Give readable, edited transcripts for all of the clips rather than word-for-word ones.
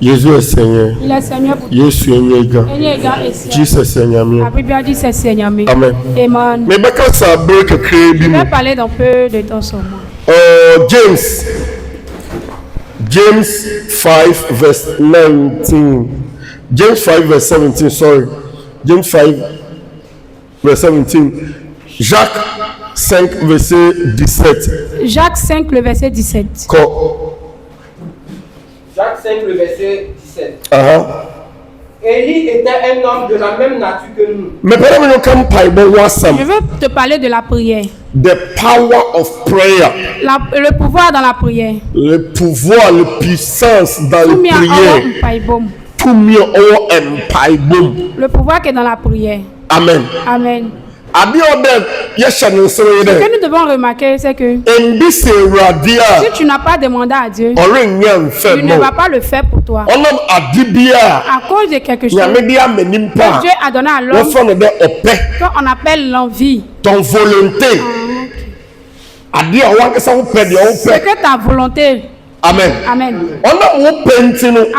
Jésus est Seigneur. Il est Seigneur pour Jésus est Seigneur. Jesus est Seigneur. dit c'est Seigneur. Amen. Amen. Mais quand ça break créé Je vais parler d'un peu de temps seulement. James 5 verse 19. James 5 verse 17, sorry. James 5 verse 17. Jacques 5 verset 17. Jacques 5 le verset 17. Jacques 5 le verset 17. Élie était un homme de la même nature que nous. Je veux te parler de la prière. The power of prayer. Le pouvoir dans la prière. Le pouvoir, la puissance dans la prière. Le pouvoir qui est dans la prière. Amen. Amen. Ce que nous devons remarquer, c'est que si tu n'as pas demandé à Dieu, tu ne vas pas le faire pour toi. À cause de quelque chose que Dieu a donné à l'homme, qu'on appelle l'envie. Ton volonté. C'est que ta volonté. Amen. Amen. À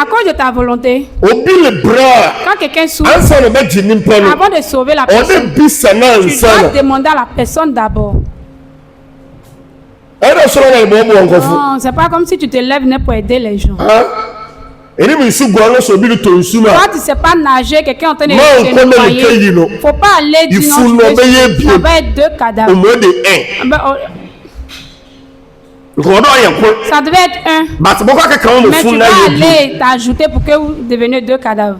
cause de ta volonté, quand quelqu'un souffre, avant de sauver la personne, tu dois demander à la personne d'abord. Non, c'est pas comme si tu te lèves pour aider les gens. Toi, tu ne sais pas nager, quelqu'un est en train de se noyer. Il ne faut pas aller dire non, ça va être 2 cadavres. Ça devait être 1. Mais tu vas aller t'ajouter pour que vous deveniez 2 cadavres.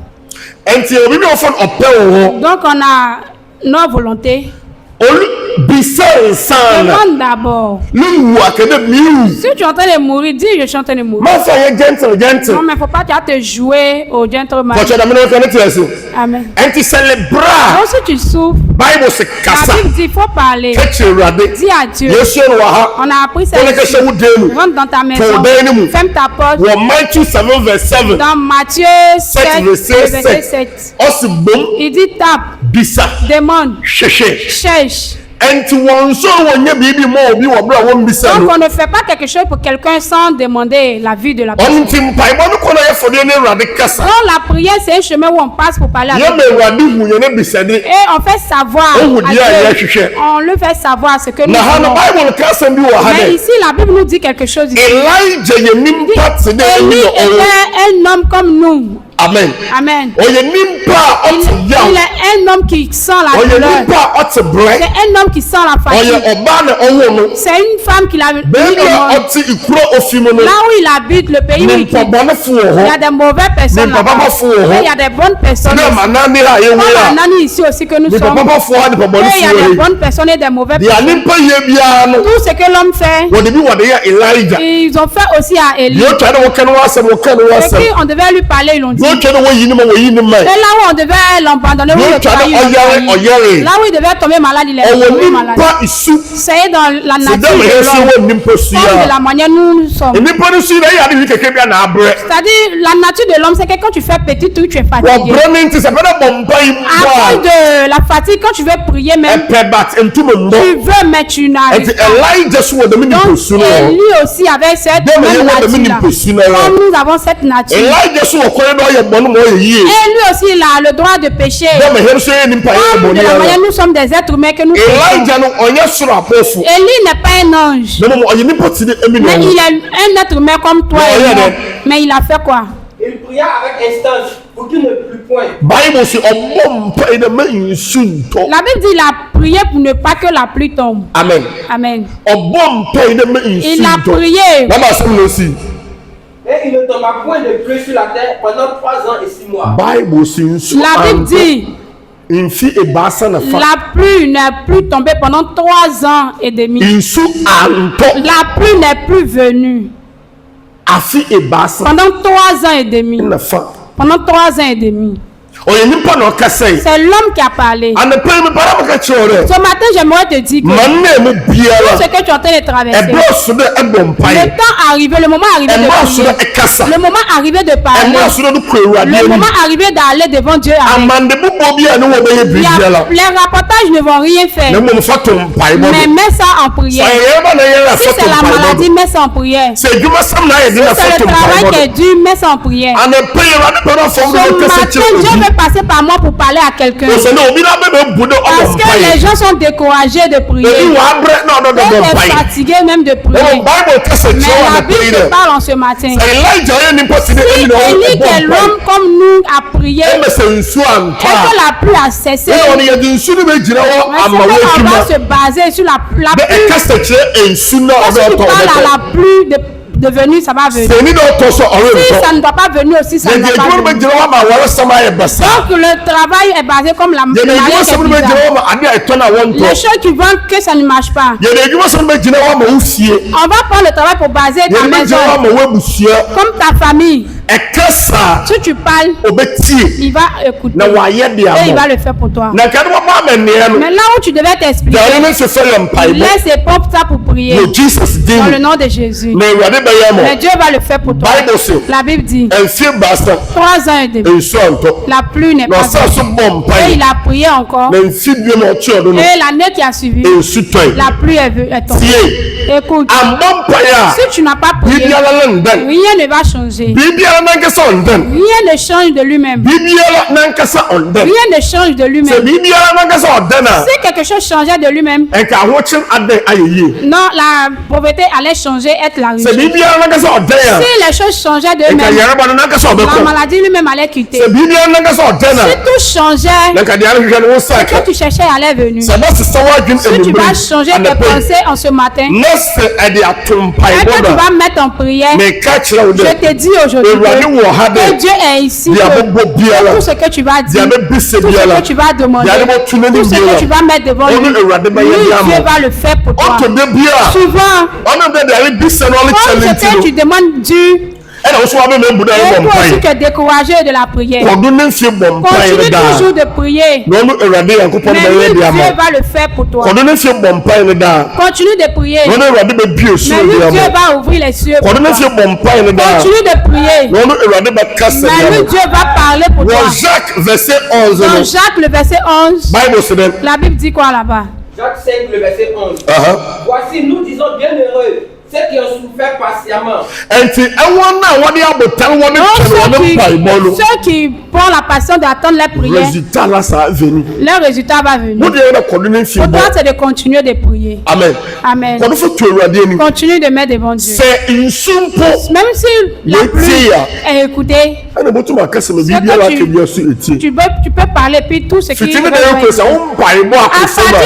Donc on a nos volontés. Demande d'abord. Si tu es en train de mourir, dis je suis en train de mourir. Non, mais il ne faut pas te jouer au gentleman. Amen. Donc si tu souffres, la Bible dit il faut parler. Dis à Dieu. On a appris ça ici. Rentre dans ta maison. Ferme ta porte. Dans Matthieu 7, verset 7. Il dit tape. Demande. Cherche. Donc on ne fait pas quelque chose pour quelqu'un sans demander la vie de la personne. Donc la prière c'est un chemin où on passe pour parler avec Dieu. Et on fait savoir à Dieu. On le fait savoir ce que nous voulons. Mais ici la Bible nous dit quelque chose. Élie était un homme comme nous. Amen. Amen. Il est un homme qui sent la douleur. C'est un homme qui sent la fatigue. C'est une femme qui l'a mis au monde. Là où il habite, le pays où il quitte, il y a des mauvaises personnes là-bas. Il y a des bonnes personnes. Comme ici aussi que nous sommes. Il y a des bonnes personnes et des mauvaises personnes. Tout ce que l'homme fait, ils ont fait aussi à Élie. Et on devait lui parler, ils l'ont dit. Et là où on devait l'abandonner, là où il devait tomber malade, il est tombé malade. C'est dans la nature de l'homme, comme de la manière nous sommes. C'est-à-dire, la nature de l'homme, c'est que quand tu fais petit, tu es fatigué. À cause de la fatigue, quand tu veux prier même, tu veux, mais tu n'arrives pas. Donc, Élie aussi avait cette même nature-là. Comme nous avons cette nature. Et lui aussi, il a le droit de pécher. Comme de la manière nous sommes des êtres humains que nous péchons. Élie n'est pas un ange. Mais il est un être humain comme toi et moi. Mais il a fait quoi? Il pria avec instance pour qu'il ne plût point. La Bible dit il a prié pour ne pas que la pluie tombe. Amen. Amen. Il a prié. Et il ne tomba point de pluie sur la terre pendant 3 ans et 6 mois. La Bible dit la pluie n'est plus tombée pendant 3 ans et demi. La pluie n'est plus venue. Pendant 3 ans et demi. Pendant 3 ans et demi. C'est l'homme qui a parlé. Ce matin, j'aimerais te dire que tout ce que tu es en train de traverser, le temps arrivé, le moment arrivé de prier, le moment arrivé de parler, le moment arrivé d'aller devant Dieu avec. Les rapportages ne vont rien faire. Mais mets ça en prière. Si c'est la maladie, mets ça en prière. Si c'est le travail qui est dur, mets ça en prière. Ce matin, Dieu veut passer par moi pour parler à quelqu'un. Parce que les gens sont découragés de prier. Ils sont fatigués même de prier. Mais la Bible te parle en ce matin. Si Élie, qui est l'homme comme nous, a prié, et que la pluie a cessé, on va se baser sur la pluie. Parce que tu parles à la pluie de venir, ça va venir. Si ça ne doit pas venir aussi, ça ne va pas venir. Donc le travail est basé comme la maladie. Les choses qui vendent que ça ne marche pas. On va prendre le travail pour baser ta maison. Comme ta famille. Si tu parles, il va écouter et il va le faire pour toi. Maintenant où tu devais t'expliquer, laisse et pompe ça pour prier dans le nom de Jésus. Mais Dieu va le faire pour toi. La Bible dit 3 ans et demi. La pluie n'est pas venue. Et il a prié encore. Et l'année qui a suivi, la pluie est tombée. Écoute, si tu n'as pas prié, rien ne va changer. Rien ne change de lui-même. Rien ne change de lui-même. Si quelque chose changeait de lui-même, non, la pauvreté allait changer, être la richesse. Si les choses changeaient de lui-même, la maladie lui-même allait quitter. Si tout changeait, ce que tu cherchais allait venir. Si tu vas changer tes pensées en ce matin, et que tu vas mettre en prière, je te dis aujourd'hui que Dieu est ici. Tout ce que tu vas dire, tout ce que tu vas demander, tout ce que tu vas mettre devant lui, Dieu va le faire pour toi. Souvent, quand ce que tu demandes Dieu, et toi aussi tu es découragé de la prière. Continue toujours de prier. Mais lui, Dieu va le faire pour toi. Continue de prier. Mais lui, Dieu va ouvrir les cieux pour toi. Continue de prier. Mais lui, Dieu va parler pour toi. Dans Jacques, le verset 11, la Bible dit quoi là-bas? Jacques 5, le verset 11. Voici, nous disons bienheureux ceux qui ont souffert patiemment. Ceux qui prennent la passion d'attendre la prière, leur résultat va venir. Pour toi, c'est de continuer de prier. Amen. Amen. Continue de mettre devant Dieu. Même si la pluie est écoutée, tu peux parler, puis tout ce qui est à partir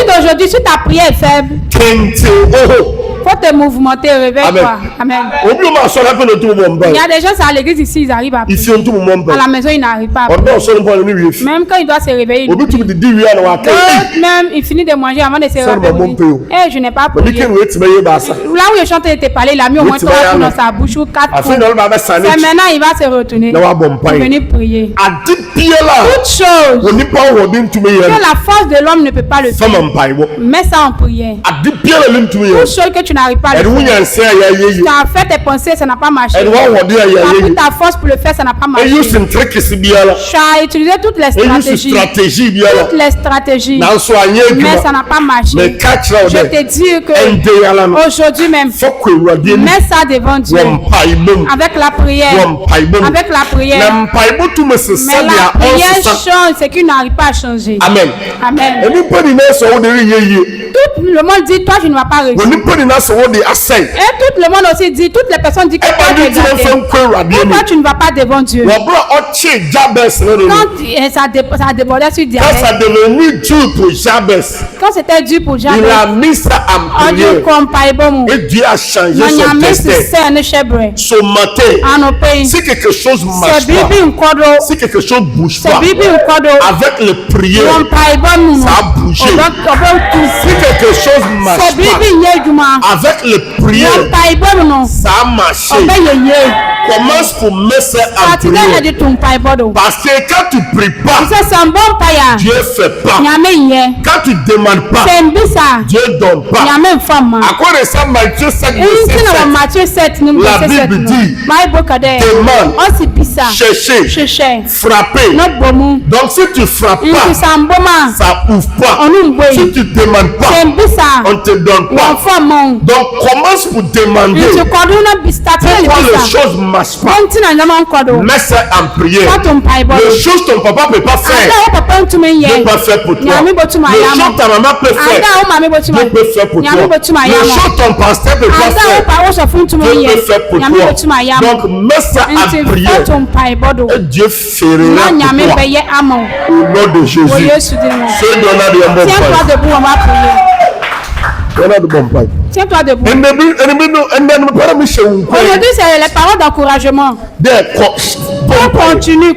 d'aujourd'hui, si ta prière est faible, faut te mouvementer, réveille-toi. Amen. Il y a des gens à l'église ici, ils arrivent à prier. À la maison, ils n'arrivent pas à prier. Même quand il doit se réveiller, même il finit de manger avant de se réveiller. Eh, je n'ai pas prié. Là où le chanteur était parlé, il a mis au moins 3 coups dans sa bouche ou 4 coups. C'est maintenant il va se retourner pour venir prier. Toute chose que la force de l'homme ne peut pas le faire, mets ça en prière. Toute chose que tu n'arrives pas à le faire, tu as fait tes pensées, ça n'a pas marché. Tu as pris ta force pour le faire, ça n'a pas marché. Tu as utilisé toutes les stratégies. Mais ça n'a pas marché. Je te dis que aujourd'hui même, mets ça devant Dieu. Avec la prière. Avec la prière. Mais la prière change ce qui n'arrive pas à changer. Amen. Amen. Tout le monde dit, toi tu ne vas pas réussir. Et tout le monde aussi dit, toutes les personnes disent que toi tu es gâté. Pourquoi tu ne vas pas devant Dieu? Quand ça débordait sur Diabès. Quand c'était dur pour Jabès, il a mis ça en prière. Et Dieu a changé son destin. Ce matin, si quelque chose ne marche pas, si quelque chose ne bouge pas, avec le prière, ça a bougé. Si quelque chose ne marche pas, avec le prière, ça a marché. Commence pour mettre en prière. Parce que quand tu pries pas, Dieu fait pas. Quand tu demandes pas, Dieu donne pas. À quoi ressemble Matthieu 7, verset 7? La Bible dit, demande, cherchez, frappez. Donc si tu frappes pas, ça ouvre pas. Si tu demandes pas, on te donne pas. Donc commence pour demander. Pourquoi les choses ne marchent pas? Mets ça en prière. Les choses ton papa ne peut pas faire, Dieu peut pas faire pour toi. Les choses ta maman peut faire, Dieu peut faire pour toi. Les choses ton pasteur peut pas faire, Dieu peut faire pour toi. Donc mets ça en prière. Et Dieu fera pour toi. Au nom de Jésus. Tiens-toi debout, on va prier. Tiens-toi debout. Aujourd'hui, c'est les paroles d'encouragement.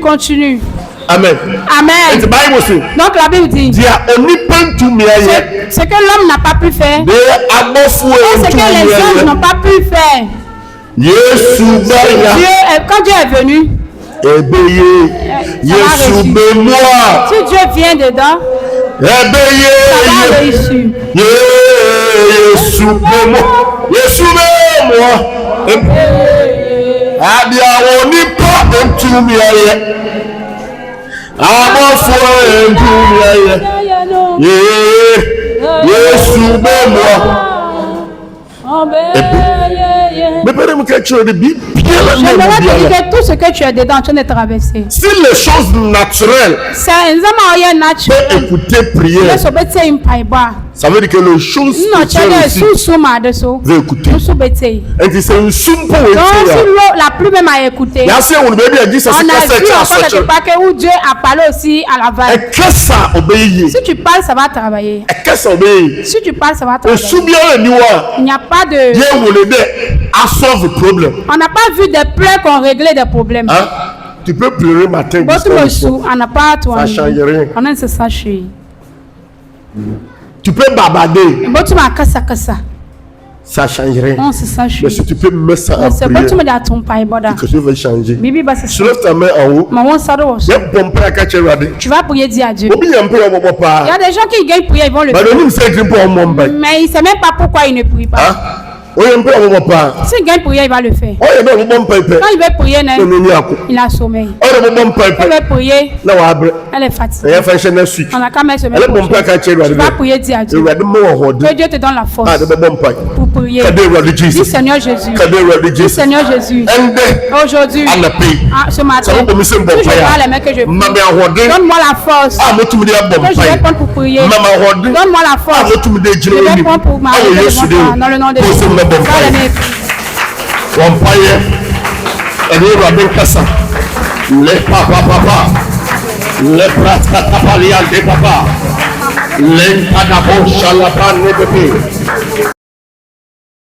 Continue. Amen. Donc la Bible dit ce que l'homme n'a pas pu faire, ce que les hommes n'ont pas pu faire. Quand Dieu est venu, si Dieu vient dedans, ça va réussir. J'aimerais te dire que tout ce que tu es dedans, tu es traversé. Si les choses naturelles peuvent écouter prière, ça veut dire que les choses spirituelles aussi veulent écouter. Et c'est une somme pour la pluie même a écouté. On a vu encore quelque part où Dieu a parlé aussi à la vague. Si tu parles, ça va travailler. Si tu parles, ça va travailler. Il n'y a pas de... On n'a pas vu des plaies qu'on réglait des problèmes. Tu peux pleurer matin. Ça ne change rien. On a ce sachet. Tu peux babader. Ça ne change rien. Mais si tu peux mettre ça en prière, quelque chose va changer. Soulève ta main en haut. Tu vas prier, dire à Dieu. Il y a des gens qui gagnent prier, ils vont le faire. Mais il ne sait même pas pourquoi ils ne prient pas. S'il gagne prier, il va le faire. Quand il veut prier, il a sommeil. Il veut prier, elle est fatiguée. On a quand même sommeil. Tu vas prier, dis à Dieu. Que Dieu te donne la force pour prier. Dis Seigneur Jésus. Dis Seigneur Jésus. Aujourd'hui, ce matin, si je parle les mains que je prie, donne-moi la force que je vais prendre pour prier. Donne-moi la force que je vais prendre pour m'arrêter devant toi dans le nom de Jésus. Les papa, les papa, les papa, les